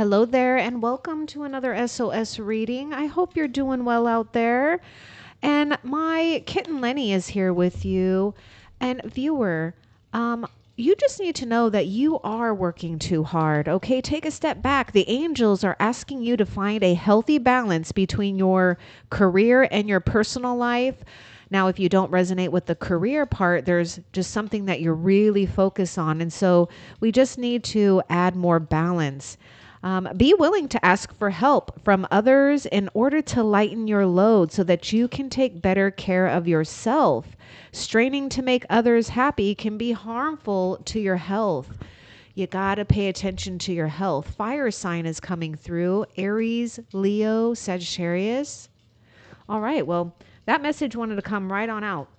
Hello there, and welcome to another SOS reading. I hope you're doing well out there. And my kitten Lenny is here with you. And viewer, you just need to know that you are working too hard. Okay, take a step back. The angels are asking you to find a healthy balance between your career and your personal life. Now, if you don't resonate with the career part, there's just something that you're really focused on. And so we just need to add more balance. Be willing to ask for help from others in order to lighten your load so that you can take better care of yourself. Straining to make others happy can be harmful to your health. You got to pay attention to your health. Fire sign is coming through: Aries, Leo, Sagittarius. All right, well, that message wanted to come right on out.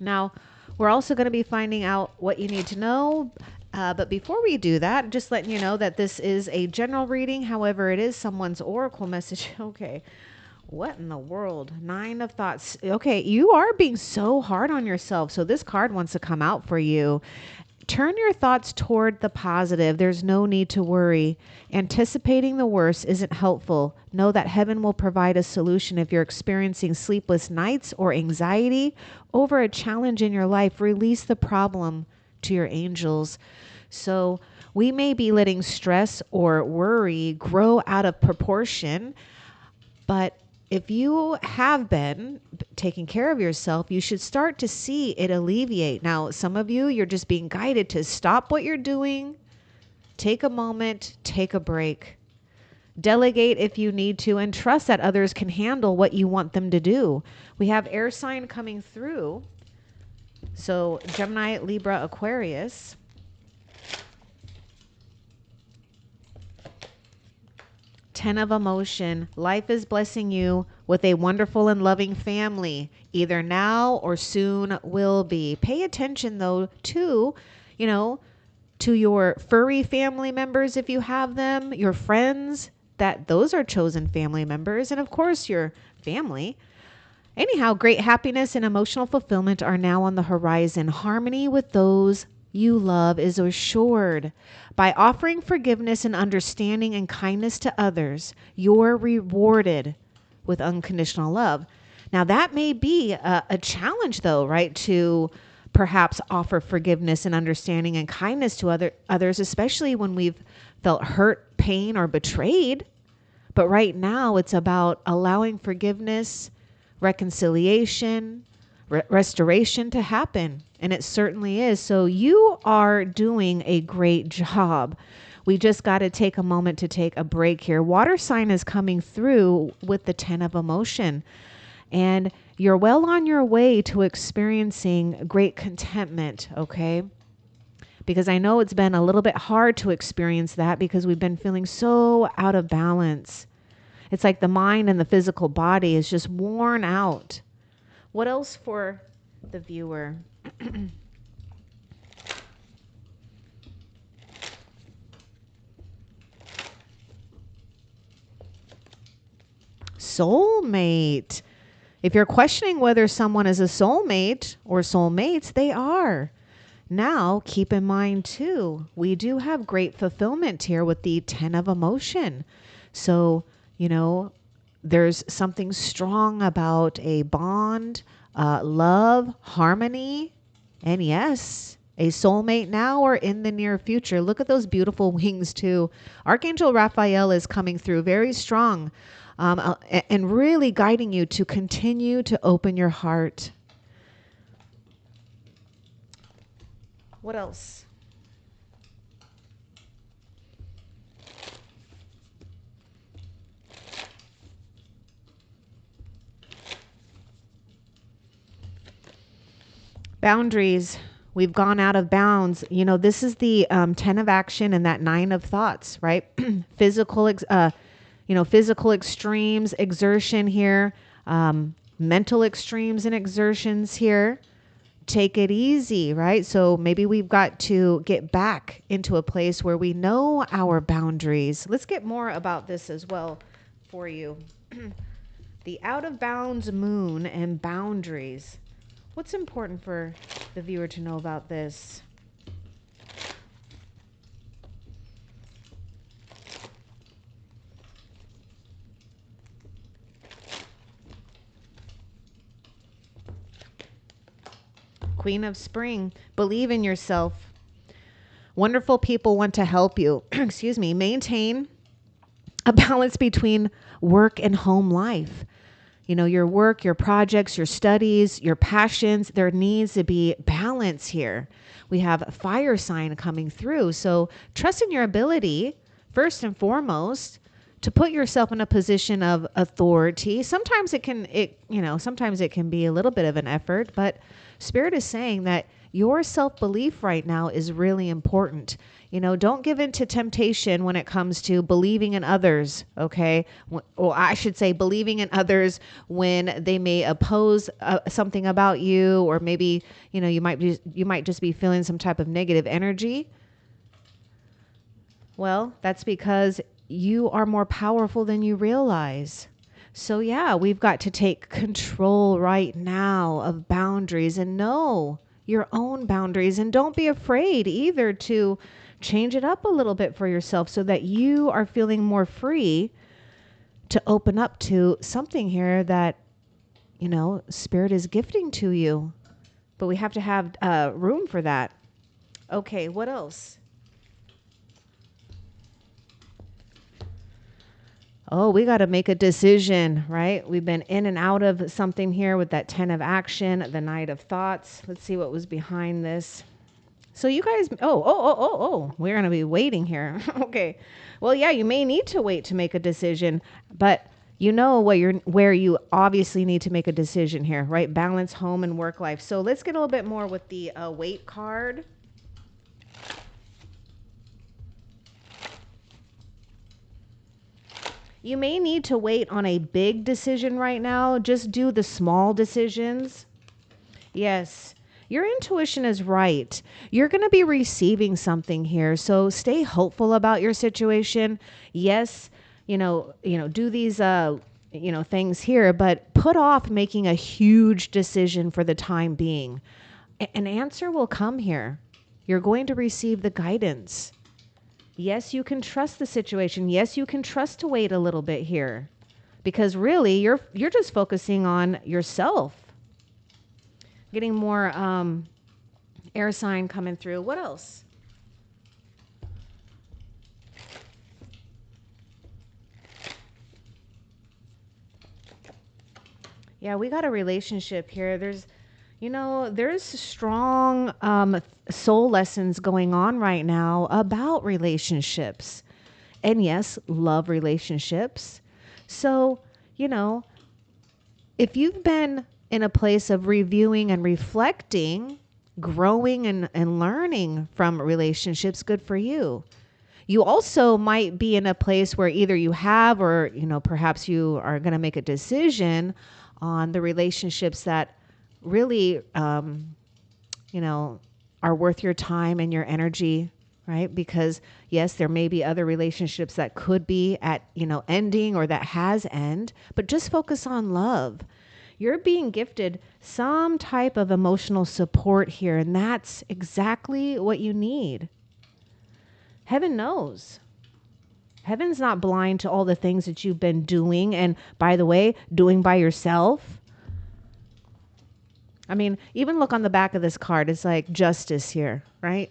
Now, we're also going to be finding out what you need to know. But before we do that, just letting you know that this is a general reading. However, it is someone's oracle message. Okay. What in the world? 9 of thoughts. Okay. You are being so hard on yourself. So this card wants to come out for you. Turn your thoughts toward the positive. There's no need to worry. Anticipating the worst isn't helpful. Know that heaven will provide a solution if you're experiencing sleepless nights or anxiety over a challenge in your life. Release the problem to your angels. So we may be letting stress or worry grow out of proportion, but if you have been taking care of yourself, you should start to see it alleviate. Now, some of you, you're just being guided to stop what you're doing, take a moment, take a break, delegate if you need to, and trust that others can handle what you want them to do. We have air sign coming through. So Gemini, Libra, Aquarius. Ten of emotion. Life is blessing you with a wonderful and loving family, either now or soon will be. Pay attention though to, to your furry family members if you have them, your friends, that those are chosen family members, and of course your family. Anyhow, great happiness and emotional fulfillment are now on the horizon. Harmony with those you love is assured. By offering forgiveness and understanding and kindness to others, you're rewarded with unconditional love. Now, that may be a challenge, though, right? To perhaps offer forgiveness and understanding and kindness to others, especially when we've felt hurt, pain, or betrayed. But right now, it's about allowing forgiveness, reconciliation, restoration to happen. And it certainly is. So you are doing a great job. We just got to take a moment to take a break here. Water sign is coming through with the 10 of emotion. And you're well on your way to experiencing great contentment, okay? Because I know it's been a little bit hard to experience that because we've been feeling so out of balance. It's like the mind and the physical body is just worn out. What else for the viewer? Soulmate. If you're questioning whether someone is a soulmate or soulmates, they are. Now, keep in mind too, we do have great fulfillment here with the 10 of emotion. So, there's something strong about a bond, love, harmony, and yes, a soulmate now or in the near future. Look at those beautiful wings too. Archangel Raphael is coming through very strong, and really guiding you to continue to open your heart. What else? Boundaries. We've gone out of bounds. This is the 10 of action and that 9 of thoughts, right? Physical extremes, exertion here, mental extremes and exertions here. Take it easy, right? So maybe we've got to get back into a place where we know our boundaries. Let's get more about this as well for you. The out of bounds moon and boundaries. What's important for the viewer to know about this? Queen of Spring, believe in yourself. Wonderful people want to help you. Excuse me. Maintain a balance between work and home life. You know, your work, your projects, your studies, your passions, there needs to be balance here. We have a fire sign coming through. So trust in your ability, first and foremost, to put yourself in a position of authority. Sometimes sometimes it can be a little bit of an effort, but Spirit is saying that your self-belief right now is really important. You know, don't give in to temptation when it comes to believing in others, okay? Or I should say believing in others when they may oppose something about you, or maybe, you know, you might just be feeling some type of negative energy. Well, that's because you are more powerful than you realize. So yeah, we've got to take control right now of boundaries and know your own boundaries, and don't be afraid either to change it up a little bit for yourself so that you are feeling more free to open up to something here that, you know, Spirit is gifting to you. But we have to have room for that. Okay, what else? Oh, we got to make a decision, right? We've been in and out of something here with that 10 of action, the Knight of thoughts. Let's see what was behind this. So you guys, we're going to be waiting here. Okay. Well, yeah, you may need to wait to make a decision, but you know where you obviously need to make a decision here, right? Balance home and work life. So let's get a little bit more with the wait card. You may need to wait on a big decision right now. Just do the small decisions. Yes. Your intuition is right. You're going to be receiving something here. So stay hopeful about your situation. Yes, do these, things here, but put off making a huge decision for the time being. An answer will come here. You're going to receive the guidance. Yes, you can trust the situation. Yes, you can trust to wait a little bit here, because really you're just focusing on yourself. Getting more air sign coming through. What else? Yeah, we got a relationship here. There's strong soul lessons going on right now about relationships. And yes, love relationships. So, if you've been in a place of reviewing and reflecting, growing and learning from relationships, good for you. You also might be in a place where either you have, or, perhaps you are going to make a decision on the relationships that really, are worth your time and your energy, right? Because yes, there may be other relationships that could be at, ending, or that has end, but just focus on love. You're being gifted some type of emotional support here, and that's exactly what you need. Heaven knows. Heaven's not blind to all the things that you've been doing, and by the way, doing by yourself. I mean, even look on the back of this card. It's like justice here, right?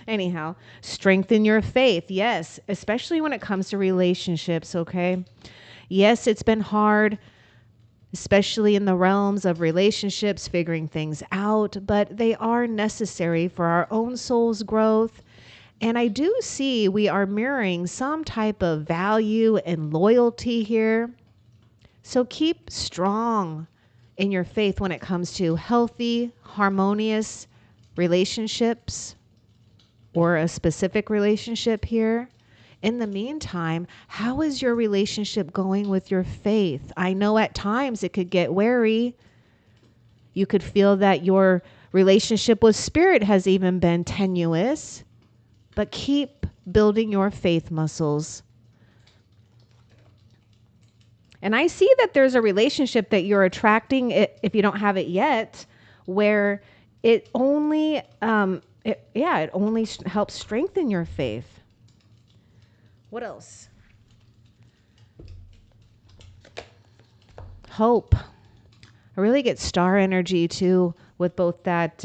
Anyhow, strengthen your faith. Yes, especially when it comes to relationships, okay? Yes, it's been hard, especially in the realms of relationships, figuring things out, but they are necessary for our own soul's growth. And I do see we are mirroring some type of value and loyalty here. So keep strong in your faith when it comes to healthy, harmonious relationships, or a specific relationship here. In the meantime, how is your relationship going with your faith? I know at times it could get wary. You could feel that your relationship with Spirit has even been tenuous, but keep building your faith muscles. And I see that there's a relationship that you're attracting, if you don't have it yet, where it only, it only helps strengthen your faith. What else? Hope. I really get star energy too with both that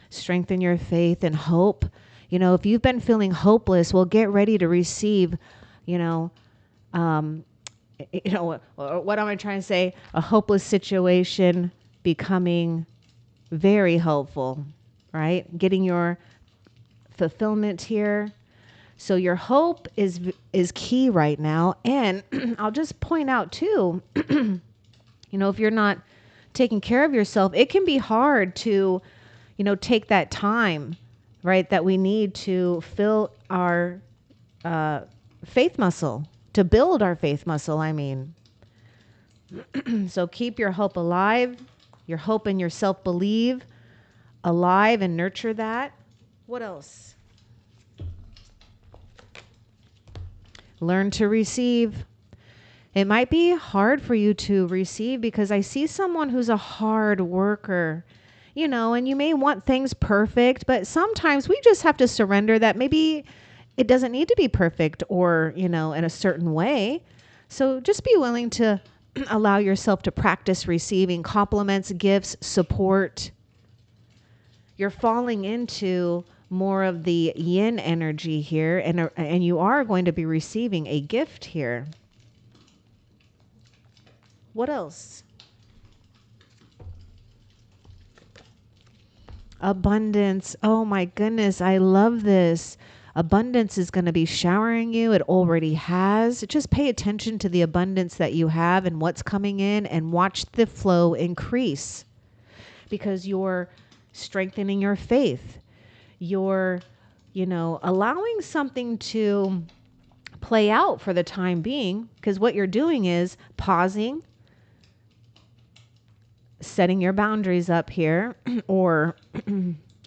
strengthen your faith and hope. You know, if you've been feeling hopeless, well, get ready to receive, you know, what am I trying to say? A hopeless situation becoming very helpful, right? Getting your fulfillment here. So your hope is key right now. And I'll just point out too, you know, if you're not taking care of yourself, it can be hard to, you know, take that time, right, that we need to fill our faith muscle, to build our faith muscle, I mean. So keep your hope alive, your hope in yourself believe alive, and nurture that. What else? Learn to receive. It might be hard for you to receive because I see someone who's a hard worker, you know, and you may want things perfect, but sometimes we just have to surrender that maybe it doesn't need to be perfect or, you know, in a certain way. So just be willing to allow yourself to practice receiving compliments, gifts, support. You're falling into more of the yin energy here, and you are going to be receiving a gift here. What else? Abundance. Oh my goodness, I love this. Abundance is going to be showering you. It already has. Just pay attention to the abundance that you have and what's coming in and watch the flow increase because you're strengthening your faith. You're, you know, allowing something to play out for the time being because what you're doing is pausing, setting your boundaries up here or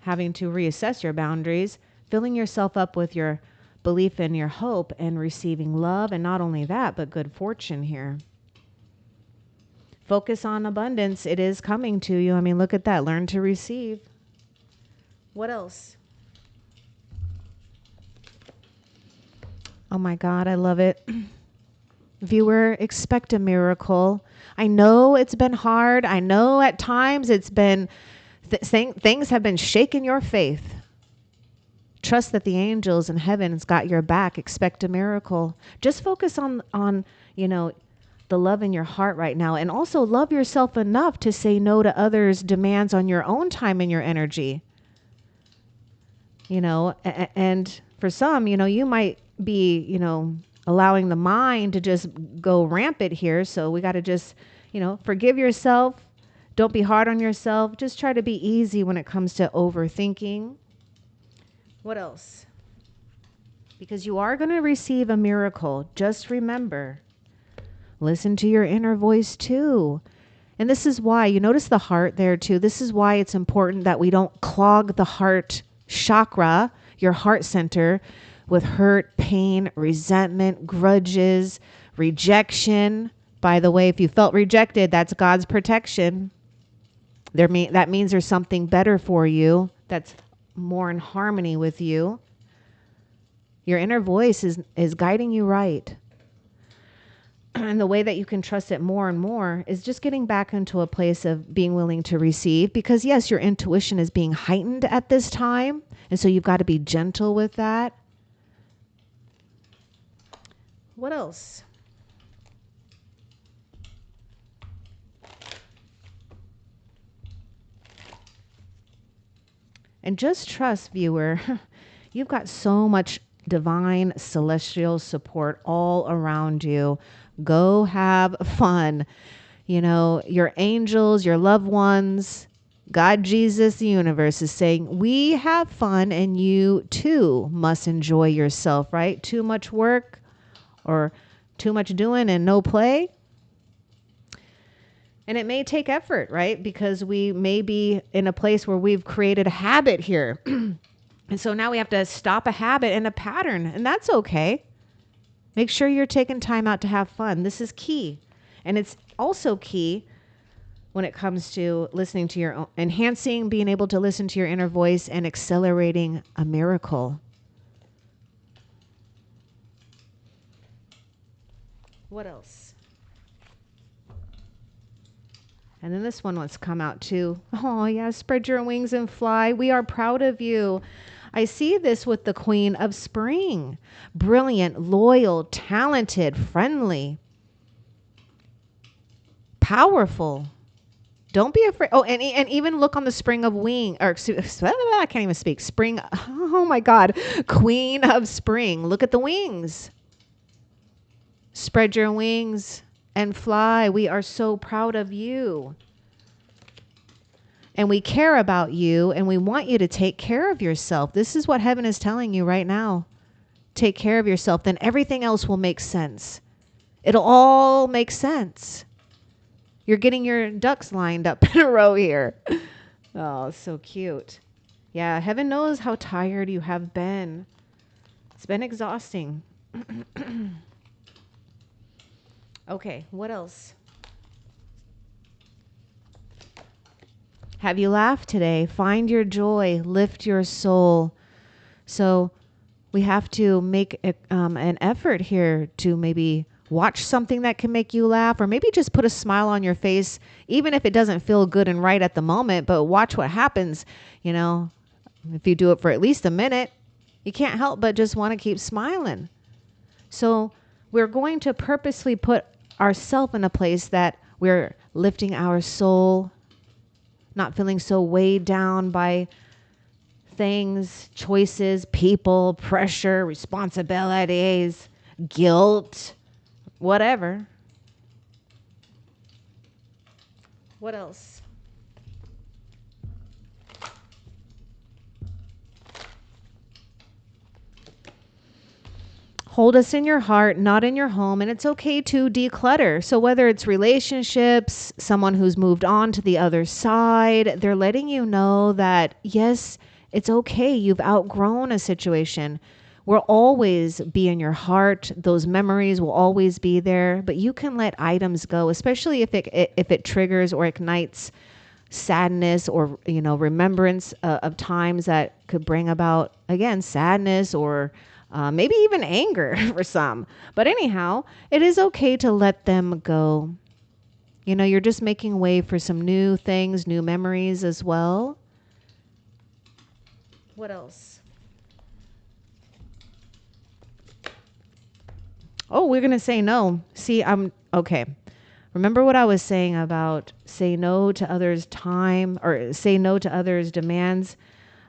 having to reassess your boundaries, filling yourself up with your belief and your hope and receiving love. And not only that, but good fortune here. Focus on abundance. It is coming to you. I mean, look at that. Learn to receive. What else? Oh my God, I love it. Viewer, expect a miracle. I know it's been hard. I know at times it's been things have been shaking your faith. Trust that the angels in heaven's got your back. Expect a miracle. Just focus on, you know, the love in your heart right now, and also love yourself enough to say no to others' demands on your own time and your energy. You know, and for some, you know, you might be, you know, allowing the mind to just go rampant here. So we got to just, you know, forgive yourself. Don't be hard on yourself. Just try to be easy when it comes to overthinking. What else? Because you are going to receive a miracle. Just remember, listen to your inner voice too. And this is why, you notice the heart there too. This is why it's important that we don't clog the heart chakra, your heart center, with hurt, pain, resentment, grudges, rejection. By the way, if you felt rejected, that's God's protection. That means there's something better for you that's more in harmony with you. Your inner voice is guiding you right. And the way that you can trust it more and more is just getting back into a place of being willing to receive. Because yes, your intuition is being heightened at this time. And so you've got to be gentle with that. What else? And just trust, viewer, you've got so much divine celestial support all around you. Go have fun. You know, your angels, your loved ones, God, Jesus, the universe is saying, we have fun and you too must enjoy yourself, right? Too much work or too much doing and no play. And it may take effort, right? Because we may be in a place where we've created a habit here. And so now we have to stop a habit and a pattern, and that's okay. Make sure you're taking time out to have fun. This is key. And it's also key when it comes to listening to your own, enhancing, being able to listen to your inner voice and accelerating a miracle. What else? And then this one wants to come out too. Oh, yeah. Spread your wings and fly. We are proud of you. I see this with the Queen of Spring. Brilliant, loyal, talented, friendly, powerful. Don't be afraid. Oh, and even look on the spring of wing, or I can't even speak. Spring. Oh my God. Queen of Spring. Look at the wings. Spread your wings and fly. We are so proud of you. And we care about you, and we want you to take care of yourself. This is what heaven is telling you right now. Take care of yourself. Then everything else will make sense. It'll all make sense. You're getting your ducks lined up in a row here. Oh, so cute. Yeah, heaven knows how tired you have been. It's been exhausting. Okay, what else? Have you laughed today? Find your joy. Lift your soul. So we have to make an effort here to maybe watch something that can make you laugh, or maybe just put a smile on your face, even if it doesn't feel good and right at the moment, but watch what happens. You know, if you do it for at least a minute, you can't help but just want to keep smiling. So we're going to purposely put ourselves in a place that we're lifting our soul, not feeling so weighed down by things, choices, people, pressure, responsibilities, guilt, whatever. What else? Hold us in your heart, not in your home, and it's okay to declutter. So whether it's relationships, someone who's moved on to the other side, they're letting you know that, yes, it's okay. You've outgrown a situation. Will always be in your heart. Those memories will always be there, but you can let items go, especially if it triggers or ignites sadness or, remembrance of times that could bring about, again, sadness or maybe even anger for some. But anyhow, it is okay to let them go. You're just making way for some new things, new memories as well. What else? Oh, we're going to say no. See, I'm okay. Remember what I was saying about say no to others' time, or say no to others' demands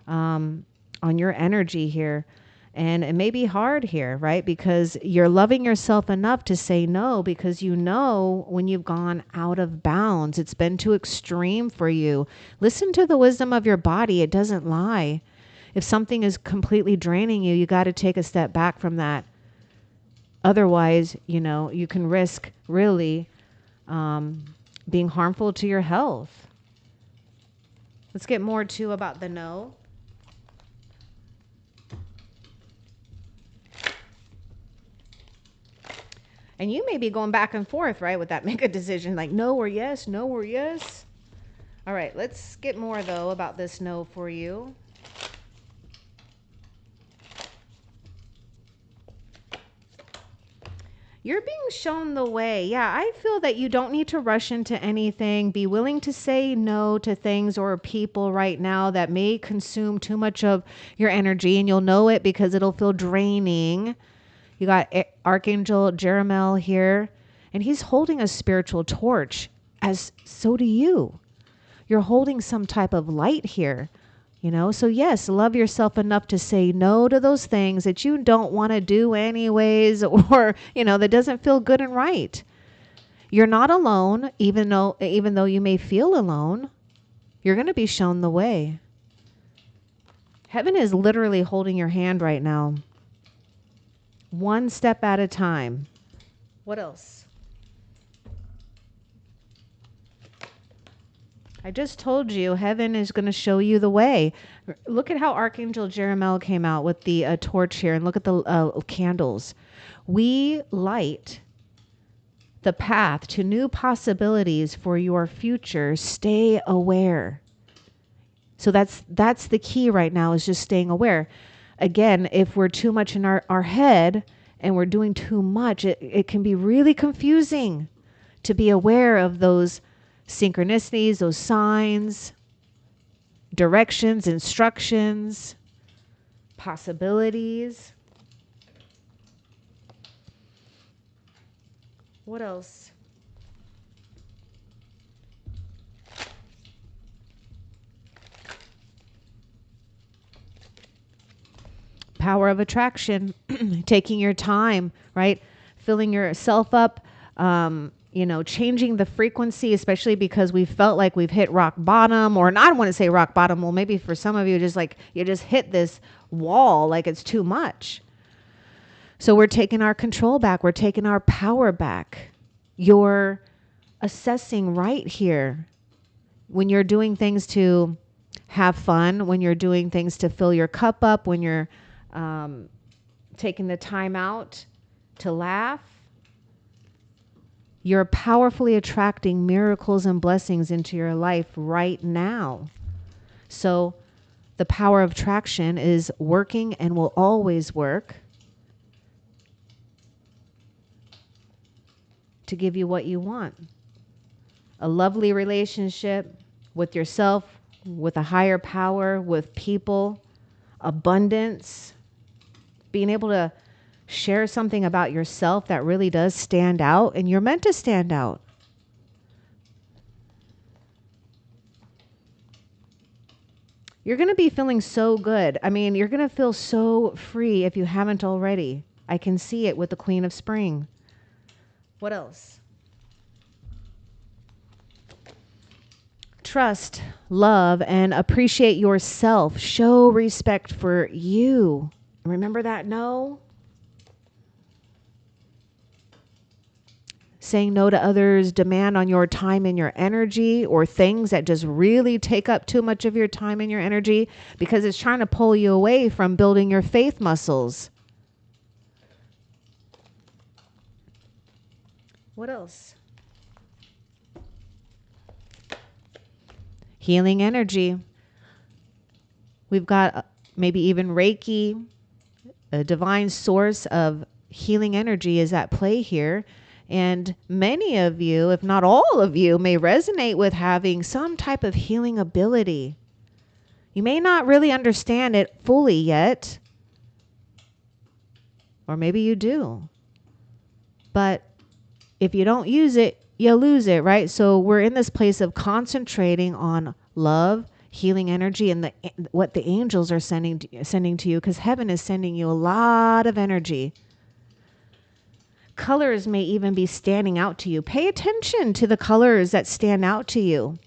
on your energy here. And it may be hard here, right? Because you're loving yourself enough to say no, because you know when you've gone out of bounds, it's been too extreme for you. Listen to the wisdom of your body. It doesn't lie. If something is completely draining you, you got to take a step back from that. Otherwise, you can risk really being harmful to your health. Let's get more too about the no. And you may be going back and forth, right, with that make a decision, like no or yes, no or yes. All right, let's get more, though, about this no for you. You're being shown the way. Yeah, I feel that you don't need to rush into anything. Be willing to say no to things or people right now that may consume too much of your energy, and you'll know it because it'll feel draining. You got Archangel Michael here, and he's holding a spiritual torch, as so do you. You're holding some type of light here, So yes, love yourself enough to say no to those things that you don't want to do anyways, or, that doesn't feel good and right. You're not alone, even though you may feel alone. You're going to be shown the way. Heaven is literally holding your hand right now. One step at a time. What else? I just told you, heaven is going to show you the way. Look at how Archangel Michael came out with the torch here, and look at the candles. We light the path to new possibilities for your future. Stay aware. So that's the key right now, is just staying aware. Again, if we're too much in our head and we're doing too much, it can be really confusing to be aware of those synchronicities, those signs, directions, instructions, possibilities. What else? Power of attraction, taking your time, right? Filling yourself up, changing the frequency, especially because we felt like we've hit rock bottom, or not, I don't want to say rock bottom. Well, maybe for some of you, just like you just hit this wall, like it's too much. So we're taking our control back. We're taking our power back. You're assessing right here when you're doing things to have fun, when you're doing things to fill your cup up, when you're taking the time out to laugh. You're powerfully attracting miracles and blessings into your life right now. So the power of attraction is working and will always work to give you what you want. A lovely relationship with yourself, with a higher power, with people, abundance, being able to share something about yourself that really does stand out, and you're meant to stand out. You're going to be feeling so good. I mean, you're going to feel so free if you haven't already. I can see it with the Queen of Spring. What else? Trust, love, and appreciate yourself. Show respect for you. Remember that no? Saying no to others' demand on your time and your energy, or things that just really take up too much of your time and your energy because it's trying to pull you away from building your faith muscles. What else? Healing energy. We've got maybe even Reiki. A divine source of healing energy is at play here. And many of you, if not all of you, may resonate with having some type of healing ability. You may not really understand it fully yet. Or maybe you do. But if you don't use it, you lose it, right? So we're in this place of concentrating on love, healing energy, and what the angels are sending to you, because heaven is sending you a lot of energy. Colors may even be standing out to you. Pay attention to the colors that stand out to you,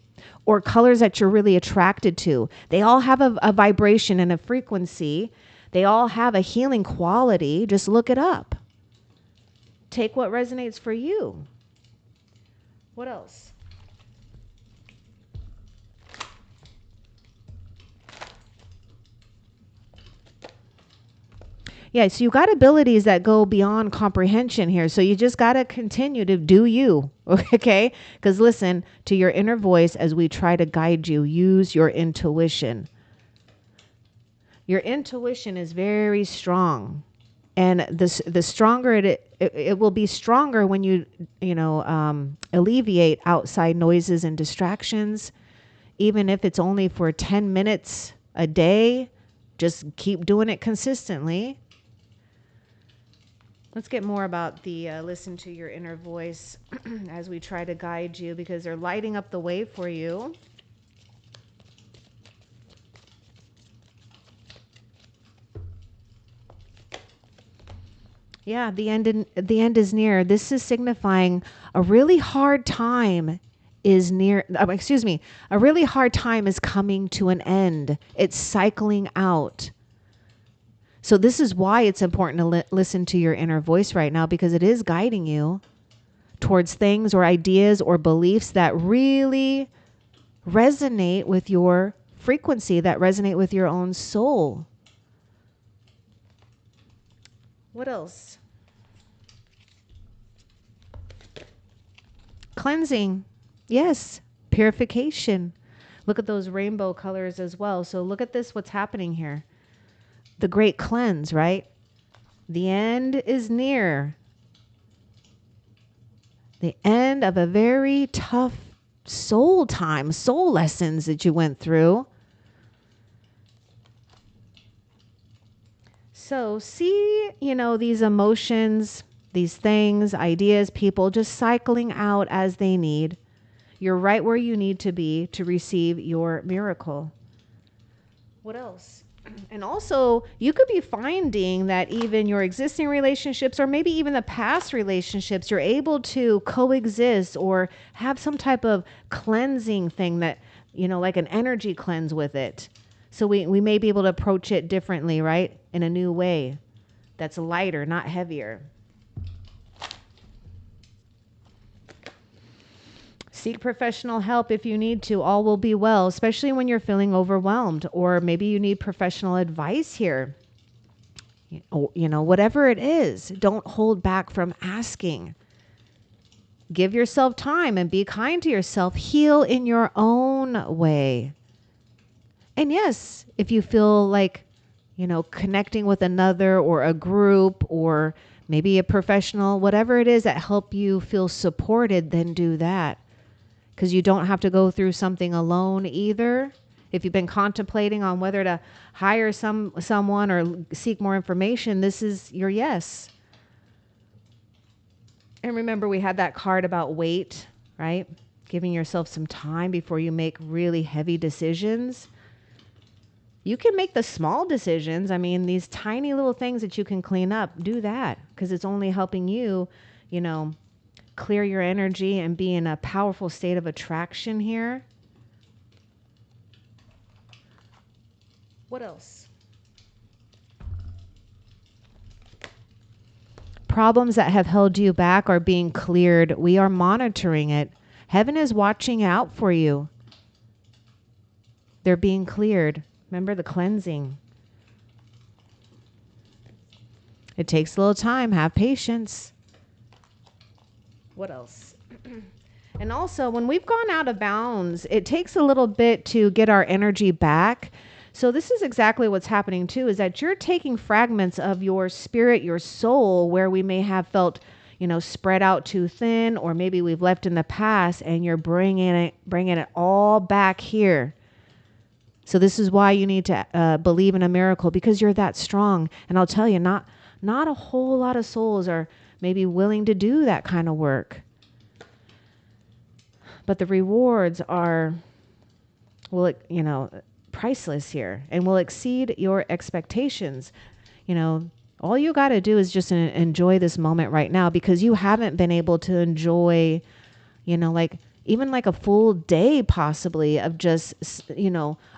or colors that you're really attracted to. They all have a vibration and a frequency. They all have a healing quality. Just look it up. Take what resonates for you. What else? Yeah, so you got abilities that go beyond comprehension here. So you just got to continue to do you, okay? Because listen to your inner voice as we try to guide you. Use your intuition. Your intuition is very strong. And the stronger it will be stronger when you alleviate outside noises and distractions, even if it's only for 10 minutes a day. Just keep doing it consistently. Let's get more about the listen to your inner voice as we try to guide you, because they're lighting up the way for you. Yeah, the end is near. This is signifying a really hard time is near. A really hard time is coming to an end. It's cycling out. So this is why it's important to listen to your inner voice right now, because it is guiding you towards things or ideas or beliefs that really resonate with your frequency, that resonate with your own soul. What else? Cleansing. Yes. Purification. Look at those rainbow colors as well. So look at this, what's happening here. The great cleanse, right? The end is near. The end of a very tough soul time, soul lessons that you went through. So see, these emotions, these things, ideas, people just cycling out as they need. You're right where you need to be to receive your miracle. What else? And also, you could be finding that even your existing relationships or maybe even the past relationships, you're able to coexist or have some type of cleansing thing that, like an energy cleanse with it. So we may be able to approach it differently, right? In a new way that's lighter, not heavier. Seek professional help if you need to. All will be well, especially when you're feeling overwhelmed, or maybe you need professional advice here. Whatever it is, don't hold back from asking. Give yourself time and be kind to yourself. Heal in your own way. And yes, if you feel like, connecting with another or a group or maybe a professional, whatever it is that help you feel supported, then do that. Because you don't have to go through something alone either. If you've been contemplating on whether to hire someone or seek more information, this is your yes. And remember, we had that card about wait, right? Giving yourself some time before you make really heavy decisions. You can make the small decisions. I mean, these tiny little things that you can clean up, do that. Because it's only helping you, clear your energy and be in a powerful state of attraction here. What else? Problems that have held you back are being cleared. We are monitoring it. Heaven is watching out for you. They're being cleared. Remember the cleansing. It takes a little time. Have patience. What else? And also, when we've gone out of bounds, it takes a little bit to get our energy back. So this is exactly what's happening too, is that you're taking fragments of your spirit, your soul, where we may have felt, spread out too thin, or maybe we've left in the past, and you're bringing it all back here. So this is why you need to believe in a miracle, because you're that strong. And I'll tell you, not a whole lot of souls are maybe willing to do that kind of work. But the rewards are, priceless here and will exceed your expectations. All you got to do is just enjoy this moment right now, because you haven't been able to enjoy, even like a full day possibly of just,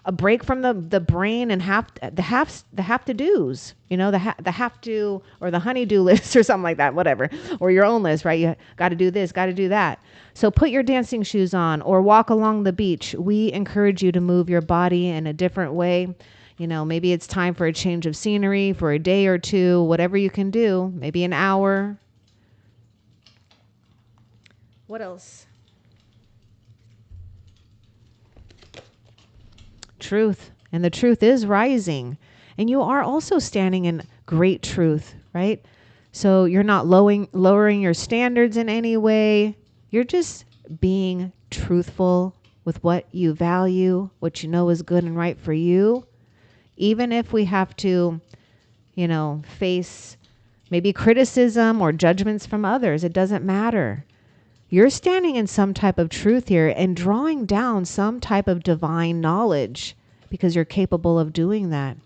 a break from the brain and the have to do's, the have to, or the honey-do list or something like that, whatever, or your own list, right? You got to do this, got to do that. So put your dancing shoes on or walk along the beach. We encourage you to move your body in a different way. Maybe it's time for a change of scenery for a day or two, whatever you can do, maybe an hour. What else? Truth. And the truth is rising. And you are also standing in great truth, right? So you're not lowering your standards in any way. You're just being truthful with what you value, what you know is good and right for you. Even if we have to, face maybe criticism or judgments from others, it doesn't matter. You're standing in some type of truth here and drawing down some type of divine knowledge, because you're capable of doing that.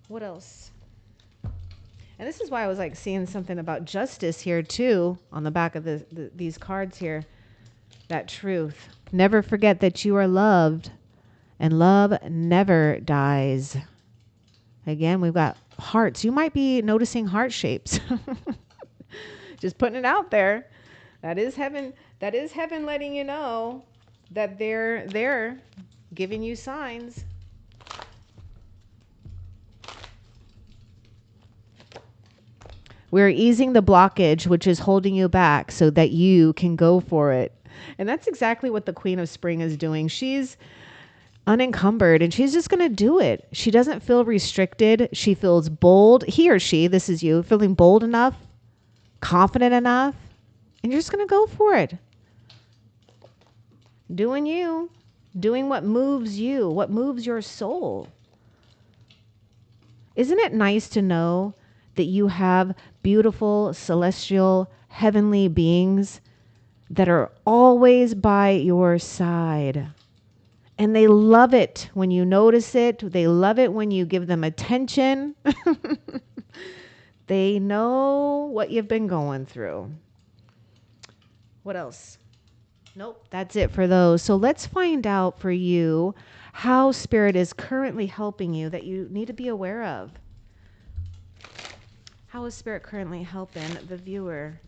What else? And this is why I was seeing something about justice here too on the back of these cards here. That truth. Never forget that you are loved, and love never dies. Again, we've got hearts. You might be noticing heart shapes. Just putting it out there. That is heaven. That is heaven letting you know that they're giving you signs. We're easing the blockage which is holding you back so that you can go for it. And that's exactly what the Queen of Spring is doing. She's unencumbered and she's just going to do it. She doesn't feel restricted. She feels bold. He or she, this is you, feeling bold enough, confident enough, and you're just going to go for it. Doing you. Doing what moves you, what moves your soul. Isn't it nice to know that you have beautiful, celestial, heavenly beings that are always by your side? And they love it when you notice it. They love it when you give them attention. They know what you've been going through. What else? Nope, that's it for those. So let's find out for you how Spirit is currently helping you that you need to be aware of. How is Spirit currently helping the viewer?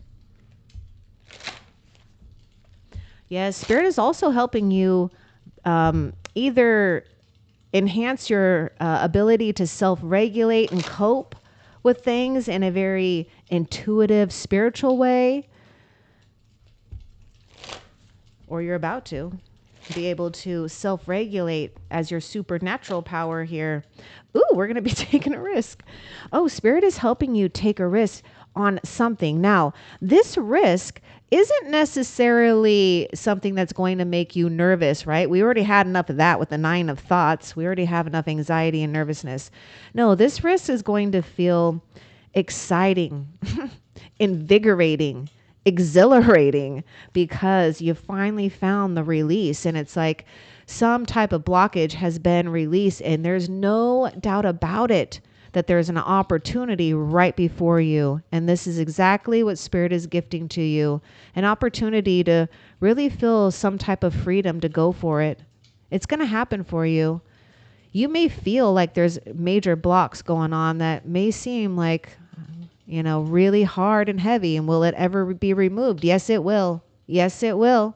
Yes, Spirit is also helping you either enhance your ability to self-regulate and cope with things in a very intuitive, spiritual way, or you're about to be able to self-regulate as your supernatural power here. Ooh, we're going to be taking a risk. Oh, Spirit is helping you take a risk on something. Now, this risk isn't necessarily something that's going to make you nervous, right? We already had enough of that with the 9 of thoughts. We already have enough anxiety and nervousness. No, this risk is going to feel exciting, invigorating, exhilarating, because you finally found the release, and it's like some type of blockage has been released, and there's no doubt about it that there's an opportunity right before you. And this is exactly what Spirit is gifting to you, an opportunity to really feel some type of freedom to go for it. It's going to happen for you. You may feel like there's major blocks going on that may seem like, really hard and heavy. And will it ever be removed? Yes, it will. Yes, it will.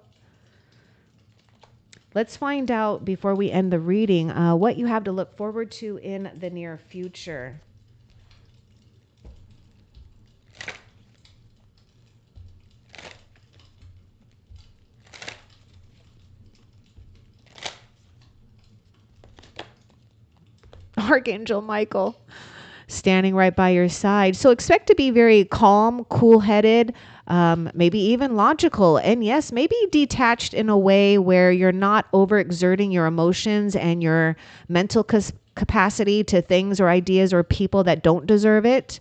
Let's find out before we end the reading what you have to look forward to in the near future. Archangel Michael standing right by your side. So expect to be very calm, cool-headed, maybe even logical. And yes, maybe detached in a way where you're not overexerting your emotions and your mental capacity to things or ideas or people that don't deserve it.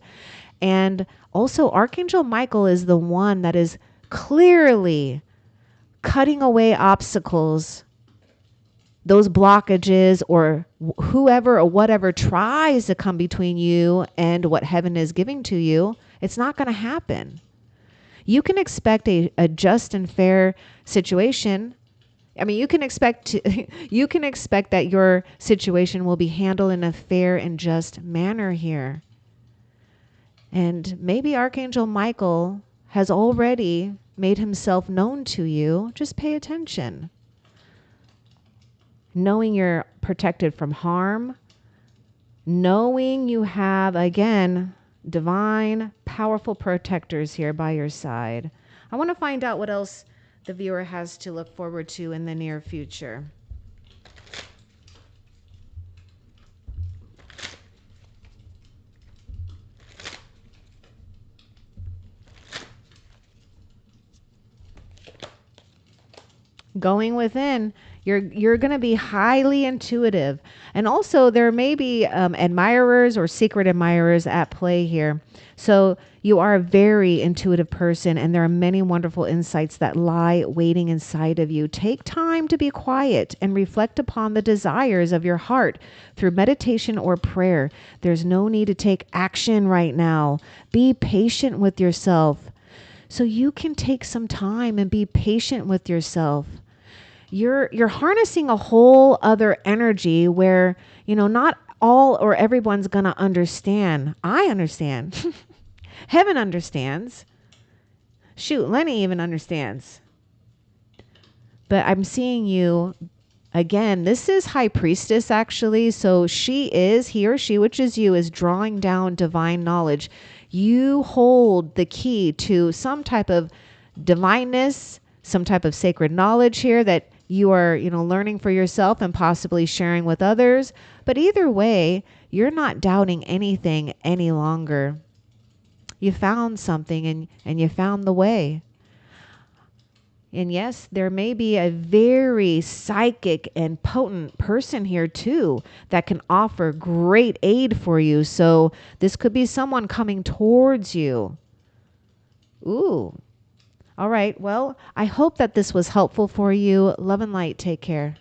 And also, Archangel Michael is the one that is clearly cutting away obstacles, those blockages, or whoever or whatever tries to come between you and what heaven is giving to you. It's not going to happen. You can expect a just and fair situation. I mean, you can expect that your situation will be handled in a fair and just manner here. And maybe Archangel Michael has already made himself known to you. Just pay attention. Knowing you're protected from harm, knowing you have, again, divine, powerful protectors here by your side. I want to find out what else the viewer has to look forward to in the near future. Going within, you're going to be highly intuitive. And also there may be admirers or secret admirers at play here. So you are a very intuitive person, and there are many wonderful insights that lie waiting inside of you. Take time to be quiet and reflect upon the desires of your heart through meditation or prayer. There's no need to take action right now. Be patient with yourself. So you can take some time and be patient with yourself. You're harnessing a whole other energy where, not all or everyone's going to understand. I understand. Heaven understands. Shoot, Lenny even understands. But I'm seeing you again. This is High Priestess, actually. So he or she, which is you, is drawing down divine knowledge. You hold the key to some type of divineness, some type of sacred knowledge here that you are, learning for yourself and possibly sharing with others. But either way, you're not doubting anything any longer. You found something, and you found the way. And yes, there may be a very psychic and potent person here too that can offer great aid for you. So this could be someone coming towards you. Ooh. All right. Well, I hope that this was helpful for you. Love and light. Take care.